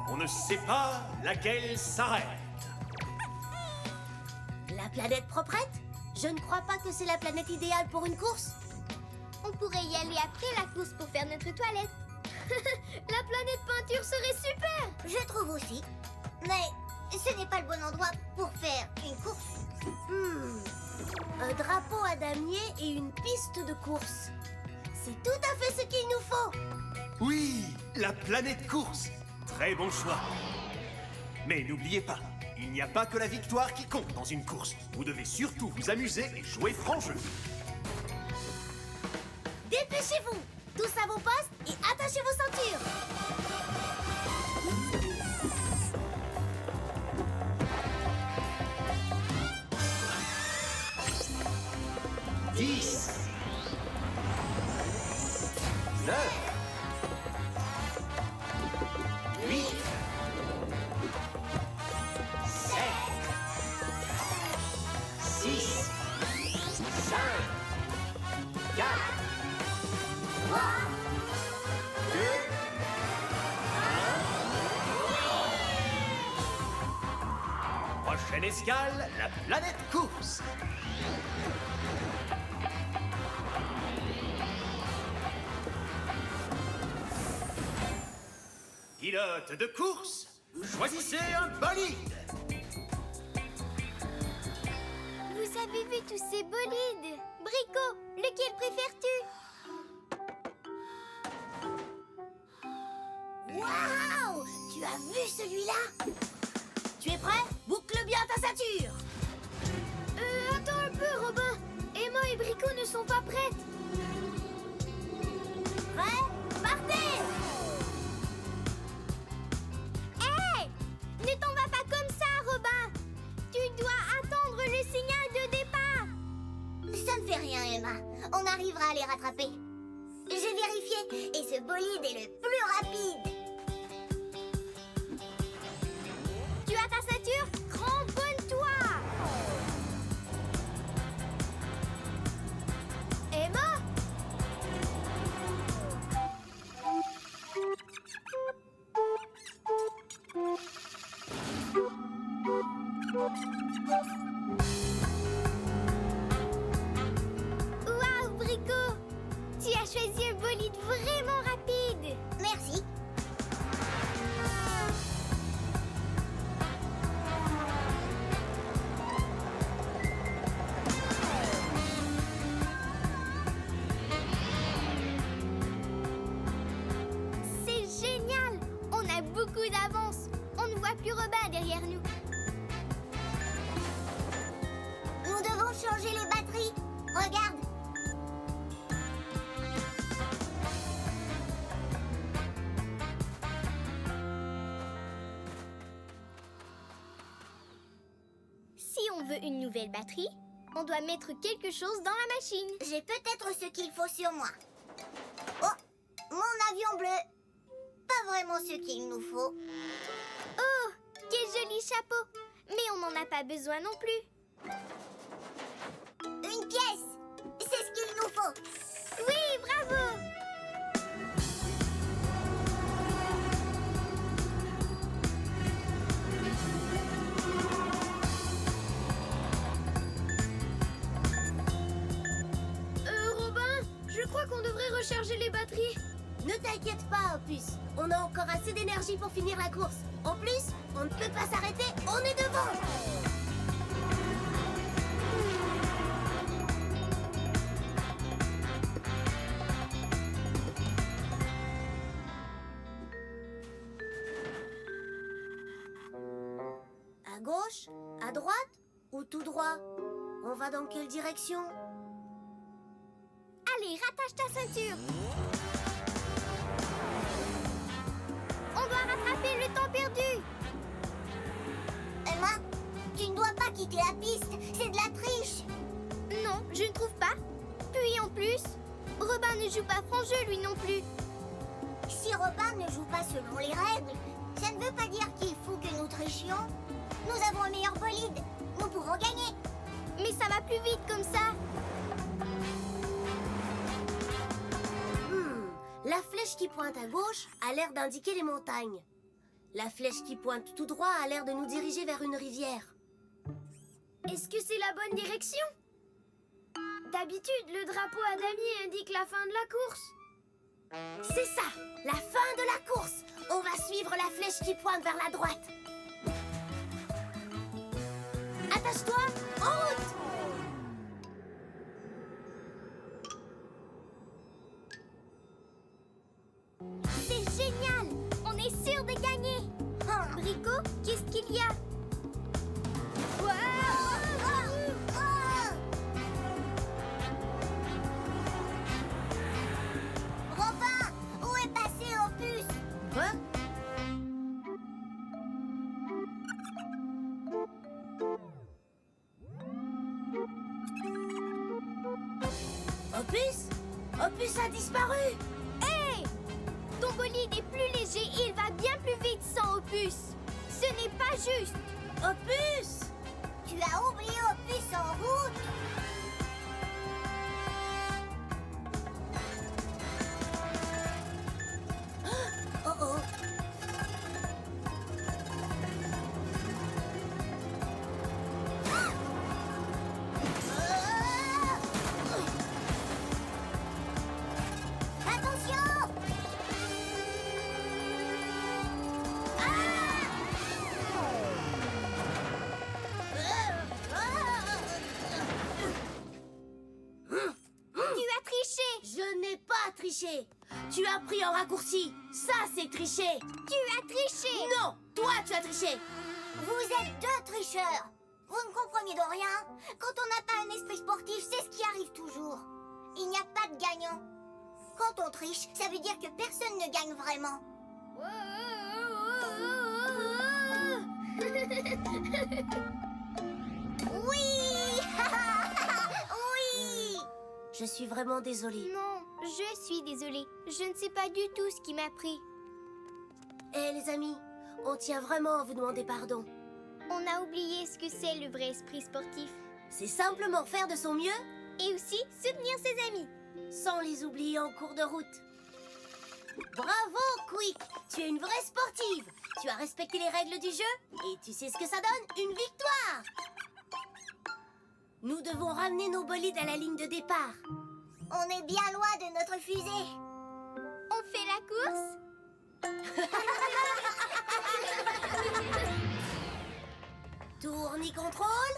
On ne sait pas laquelle s'arrête. La planète proprette? Je ne crois pas que c'est la planète idéale pour une course. On pourrait y aller après la course pour faire notre toilette. La planète peinture serait super! Je trouve aussi. Mais ce n'est pas le bon endroit pour faire une course. Un drapeau à damier et une piste de course. C'est tout à fait ce qu'il nous faut. Oui, la planète course. Très bon choix. Mais n'oubliez pas, il n'y a pas que la victoire qui compte dans une course. Vous devez surtout vous amuser et jouer franc jeu. Dépêchez-vous! Tous à vos postes et attachez vos ceintures! 10, 9, 8, 7, 6, 5, 4, 3, 2, 1. Prochaine escale, la planète course. Pilote de course, choisissez un bolide. Vous avez vu tous ces bolides? Brico, lequel préfères-tu? Waouh! Tu as vu celui-là? Tu es prêt? Boucle bien ta ceinture! Attends un peu, Robin. Emma et Brico ne sont pas prêtes. Prêt? Partez! Hé! Ne t'en vas pas comme ça, Robin! Tu dois attendre le signal de départ! Ça ne fait rien, Emma. On arrivera à les rattraper. J'ai vérifié, et ce bolide est le plus rapide. Tu as ta ceinture? Cramponne-toi! Emma? Waouh, Brico! Tu as choisi un bolide vraiment rapide! Merci. C'est génial! On a beaucoup d'avance. On ne voit plus Robin derrière nous. Nous devons changer les batteries. Regarde. Si on veut une nouvelle batterie, on doit mettre quelque chose dans la machine. J'ai peut-être ce qu'il faut sur moi. Oh, mon avion bleu. Pas vraiment ce qu'il nous faut. Oh, quel joli chapeau. Mais on n'en a pas besoin non plus. Une pièce. C'est ce qu'il nous faut. Oui, bravo. Robin, je crois qu'on devrait recharger les batteries. Ne t'inquiète pas, Opus. On a encore assez d'énergie pour finir la course. En plus, on ne peut pas s'arrêter, on est devant! À gauche? À droite? Ou tout droit? On va dans quelle direction? Allez, rattache ta ceinture. On doit rattraper le temps perdu. Emma, tu ne dois pas quitter la piste. C'est de la triche. Non, je ne trouve pas. Puis en plus, Robin ne joue pas franc jeu lui non plus. Si Si Robin ne joue pas selon les règles, ça ne veut pas dire qu'il faut que nous trichions. Nous avons un meilleur bolide. Nous pouvons gagner. Mais ça va plus vite comme ça. La flèche qui pointe à gauche a l'air d'indiquer les montagnes. La flèche qui pointe tout droit a l'air de nous diriger vers une rivière. Est-ce que c'est la bonne direction? D'habitude, le drapeau à damier indique la fin de la course. C'est ça, la fin de la course. On va suivre la flèche qui pointe vers la droite. Attache-toi, en route! C'est génial. On est sûr de gagner. Brico, qu'est-ce qu'il y a? Robin, où est passé Opus? Quoi? Opus? Opus a disparu! Hé! Ton bolide est plus léger et il va bien plus vite sans Opus. Ce n'est pas juste. Opus! Tu as oublié Opus en route. Oh oh! Attention! Tu as triché! Je n'ai pas triché! Tu as pris un raccourci! Ça, c'est tricher! Tu as triché! Non! Toi, tu as triché! Vous êtes deux tricheurs! Vous ne comprenez de rien? Quand on n'a pas un esprit sportif, c'est ce qui arrive toujours. Il n'y a pas de gagnant. Quand on triche, ça veut dire que personne ne gagne vraiment. Oui! Oui! Je suis vraiment désolée. Non, je suis désolée. Je ne sais pas du tout ce qui m'a pris. Eh les amis, on tient vraiment à vous demander pardon. On a oublié ce que c'est le vrai esprit sportif. C'est simplement faire de son mieux Et aussi soutenir ses amis. sans les oublier en cours de route. Bravo, Quick! Tu es une vraie sportive. Tu as respecté les règles du jeu et tu sais ce que ça donne, une victoire! Nous devons ramener nos bolides à la ligne de départ. On est bien loin de notre fusée. On fait la course? Tourne-contrôle.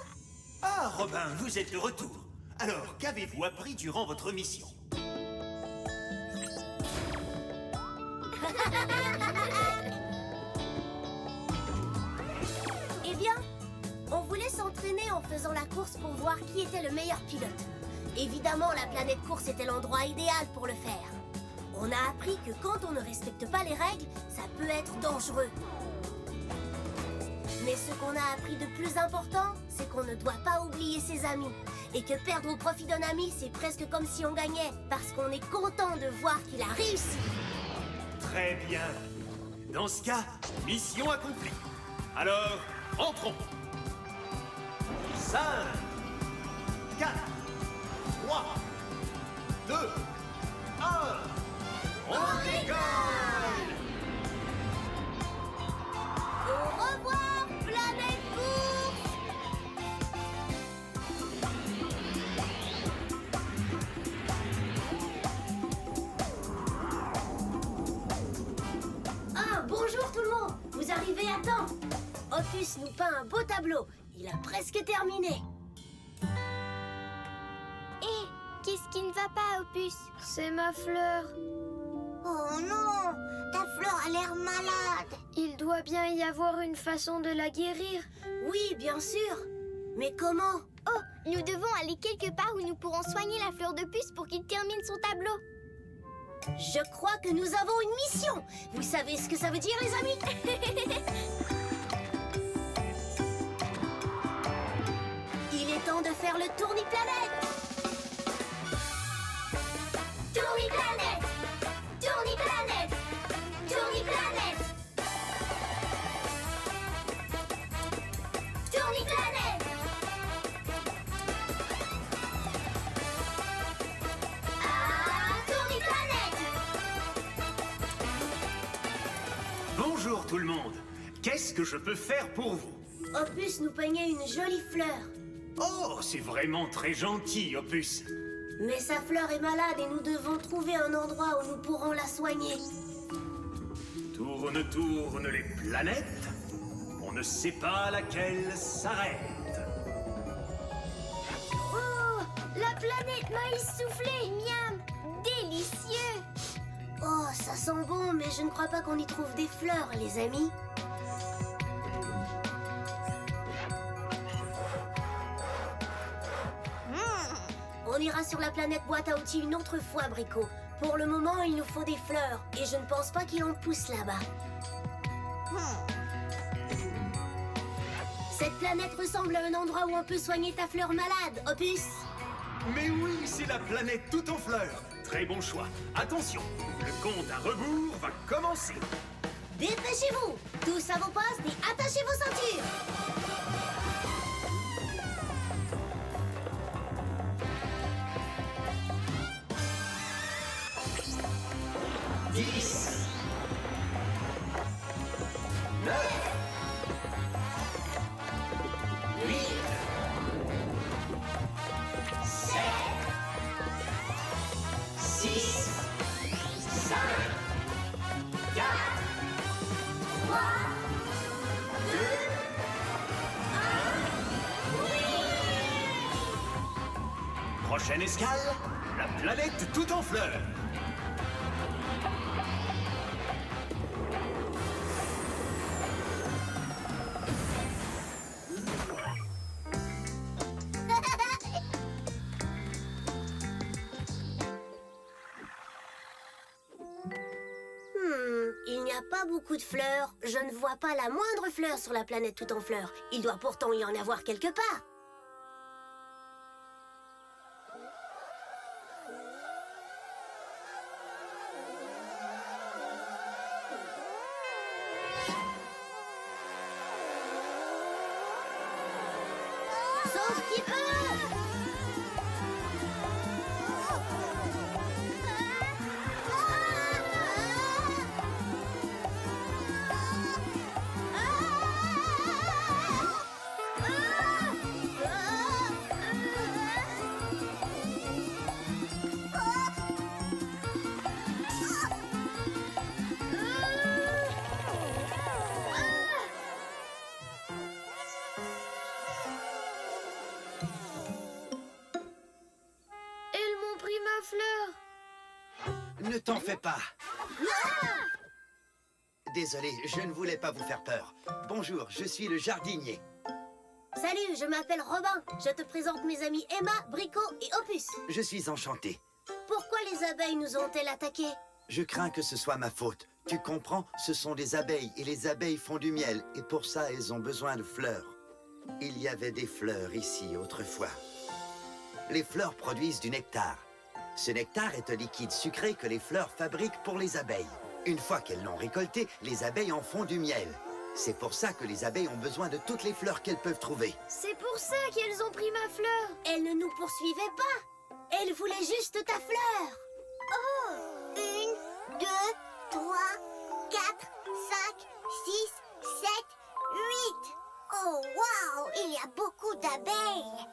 Ah, Robin, vous êtes de retour. Alors, qu'avez-vous appris durant votre mission? Eh bien, on voulait s'entraîner en faisant la course pour voir qui était le meilleur pilote. Évidemment, la planète course était l'endroit idéal pour le faire. On a appris que quand on ne respecte pas les règles, ça peut être dangereux. Mais ce qu'on a appris de plus important, c'est qu'on ne doit pas oublier ses amis. Et que perdre au profit d'un ami, c'est presque comme si on gagnait, parce qu'on est content de voir qu'il a réussi. Très bien. Dans ce cas, mission accomplie. Alors, entrons. 5, 4, 3, 2, 1. On décolle! Au revoir, planète course! Ah, bonjour tout le monde! Vous arrivez à temps! Opus nous peint un beau tableau. Il a presque terminé. Hé, qu'est-ce qui ne va pas, Opus? C'est ma fleur. Oh non, ta fleur a l'air malade. Il doit bien y avoir une façon de la guérir. Oui, bien sûr. Mais comment? Oh, nous devons aller quelque part où nous pourrons soigner la fleur de puce pour qu'il termine son tableau. Je crois que nous avons une mission. Vous savez ce que ça veut dire, les amis? Il est temps de faire le tourni-planète. Tourni-planète! Tourni-planète! tout le monde. Qu'est-ce que je peux faire pour vous? Opus nous peignait une jolie fleur. Oh, c'est vraiment très gentil, Opus. Mais sa fleur est malade et nous devons trouver un endroit où nous pourrons la soigner. Tourne, tourne les planètes. On ne sait pas laquelle s'arrête. Oh, la planète maïs soufflé. Miam, délicieux. Oh, ça sent bon, mais je ne crois pas qu'on y trouve des fleurs, les amis. On ira sur la planète boîte à outils une autre fois, Brico. Pour le moment, il nous faut des fleurs, et je ne pense pas qu'il en pousse là-bas. Cette planète ressemble à un endroit où on peut soigner ta fleur malade, Opus. Mais oui, c'est la planète tout en fleurs. Très bon choix. Attention, le compte à rebours va commencer. Dépêchez-vous! Tous à vos postes et attachez vos ceintures! Prochaine escale, la planète tout en fleurs. Il n'y a pas beaucoup de fleurs. Je ne vois pas la moindre fleur sur la planète tout en fleurs. Il doit pourtant y en avoir quelque part. Sauf qui peut! Elles m'ont pris ma fleur. Ne t'en fais pas. Désolé, je ne voulais pas vous faire peur. Bonjour, je suis le jardinier. Salut, je m'appelle Robin. Je te présente mes amis Emma, Brico et Opus. Je suis enchanté. Pourquoi les abeilles nous ont-elles attaqués? Je crains que ce soit ma faute. Tu comprends, ce sont des abeilles et les abeilles font du miel et pour ça, elles ont besoin de fleurs. Il y avait des fleurs ici autrefois. Les fleurs produisent du nectar. Ce nectar est un liquide sucré que les fleurs fabriquent pour les abeilles. Une fois qu'elles l'ont récolté, les abeilles en font du miel. C'est pour ça que les abeilles ont besoin de toutes les fleurs qu'elles peuvent trouver. C'est pour ça qu'elles ont pris ma fleur. Elles ne nous poursuivaient pas. Elles voulaient juste ta fleur. Oh, 1, 2, 3, 4, 5, 6, 7, 8. Oh, waouh, il y a beaucoup d'abeilles.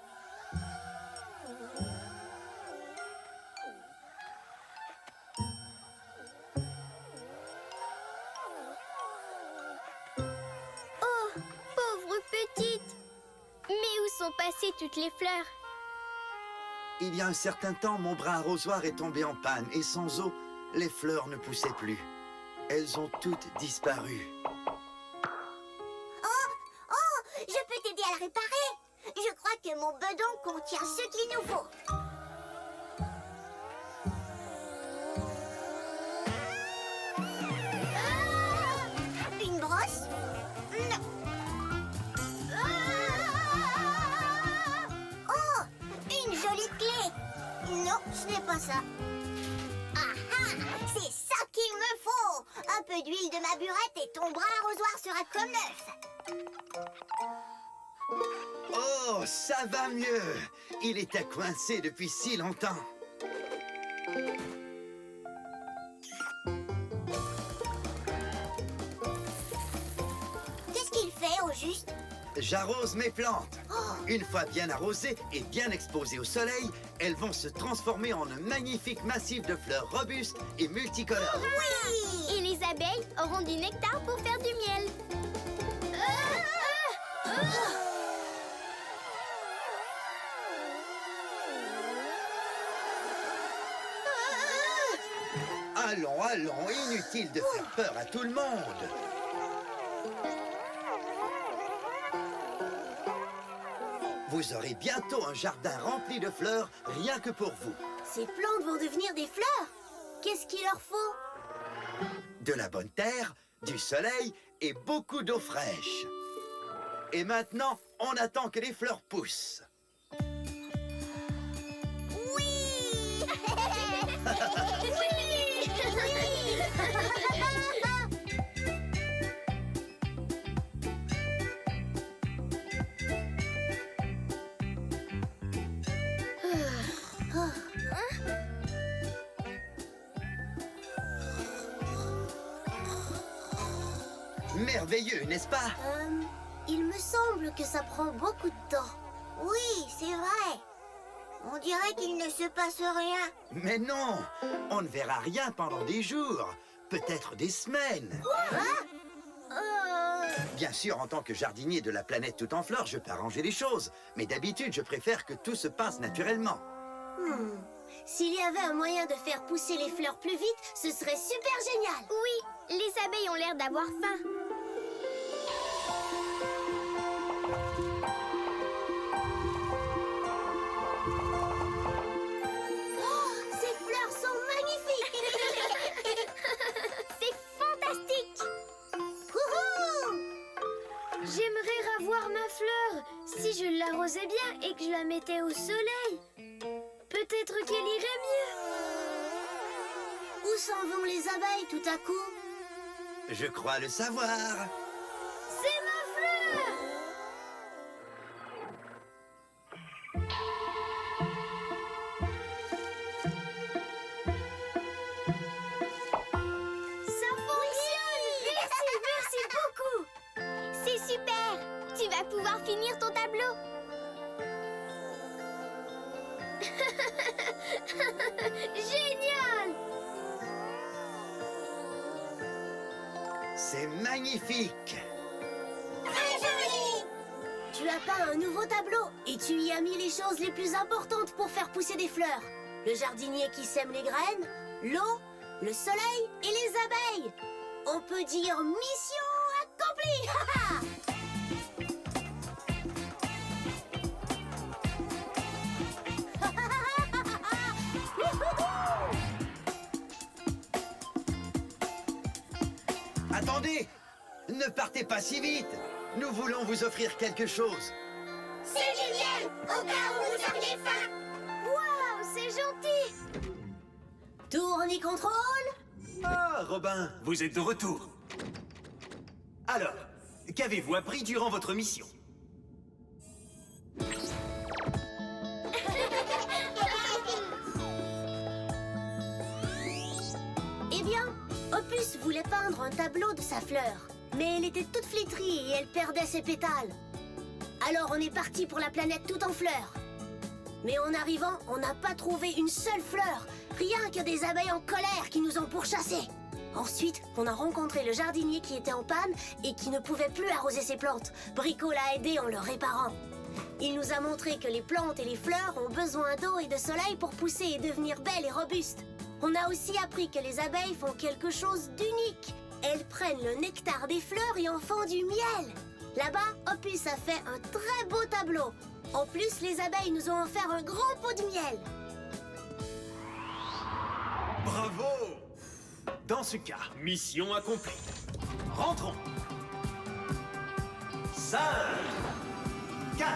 Oh, pauvre petite. Mais où sont passées toutes les fleurs? Il y a un certain temps, mon bras arrosoir est tombé en panne et sans eau, les fleurs ne poussaient plus. Elles ont toutes disparu. Oh, je peux t'aider à la réparer. Je crois que mon bedon contient ce qu'il nous faut. Une brosse? Non. Oh, une jolie clé. Non, ce n'est pas ça. Ah ah, c'est ça qu'il me faut. Un peu d'huile de ma burette et ton bras arrosoir sera comme neuf. Oh, ça va mieux. Il était coincé depuis si longtemps. J'arrose mes plantes. Une fois bien arrosées et bien exposées au soleil, elles vont se transformer en un magnifique massif de fleurs robustes et multicolores. Oui! Et les abeilles auront du nectar pour faire du miel. Allons, allons, inutile de faire peur à tout le monde. Vous aurez bientôt un jardin rempli de fleurs, rien que pour vous. Ces plantes vont devenir des fleurs. Qu'est-ce qu'il leur faut? De la bonne terre, du soleil et beaucoup d'eau fraîche. Et maintenant, on attend que les fleurs poussent. Oui! Merveilleux, n'est-ce pas? Il me semble que ça prend beaucoup de temps. Oui, c'est vrai. On dirait qu'il ne se passe rien. Mais non, on ne verra rien pendant des jours, peut-être des semaines. Bien sûr, en tant que jardinier de la planète tout en fleurs, je peux arranger les choses. Mais d'habitude, je préfère que tout se passe naturellement. S'il y avait un moyen de faire pousser les fleurs plus vite, ce serait super génial. Oui, les abeilles ont l'air d'avoir faim. Ces fleurs sont magnifiques. C'est fantastique. J'aimerais ravoir ma fleur si je l'arrosais bien et que je la mettais au soleil. Peut-être qu'elle irait mieux. Où s'en vont les abeilles tout à coup? Je crois le savoir. C'est ma fleur! Ça fonctionne! Merci beaucoup! C'est super. Tu vas pouvoir finir ton tableau. Génial! C'est magnifique. Très joli. Tu as peint un nouveau tableau et tu y as mis les choses les plus importantes pour faire pousser des fleurs. Le jardinier qui sème les graines, l'eau, le soleil et les abeilles. On peut dire mission accomplie. Attendez, ne partez pas si vite. Nous voulons vous offrir quelque chose. C'est génial. Au cas où vous auriez faim. Waouh, c'est gentil! Tourne et contrôle. Ah, Robin, vous êtes de retour. Alors, qu'avez-vous appris durant votre mission? Eh bien, Opus voulait peindre un tableau de sa fleur. Mais elle était toute flétrie et elle perdait ses pétales. Alors on est parti pour la planète tout en fleurs. Mais en arrivant, on n'a pas trouvé une seule fleur. Rien que des abeilles en colère qui nous ont pourchassés. Ensuite, on a rencontré le jardinier qui était en panne et qui ne pouvait plus arroser ses plantes. Brico l'a aidé en le réparant. Il nous a montré que les plantes et les fleurs ont besoin d'eau et de soleil pour pousser et devenir belles et robustes. On a aussi appris que les abeilles font quelque chose d'unique. Elles prennent le nectar des fleurs et en font du miel. Là-bas, Opus a fait un très beau tableau. En plus, les abeilles nous ont offert un grand pot de miel. Bravo! Dans ce cas, mission accomplie. Rentrons. 5, 4,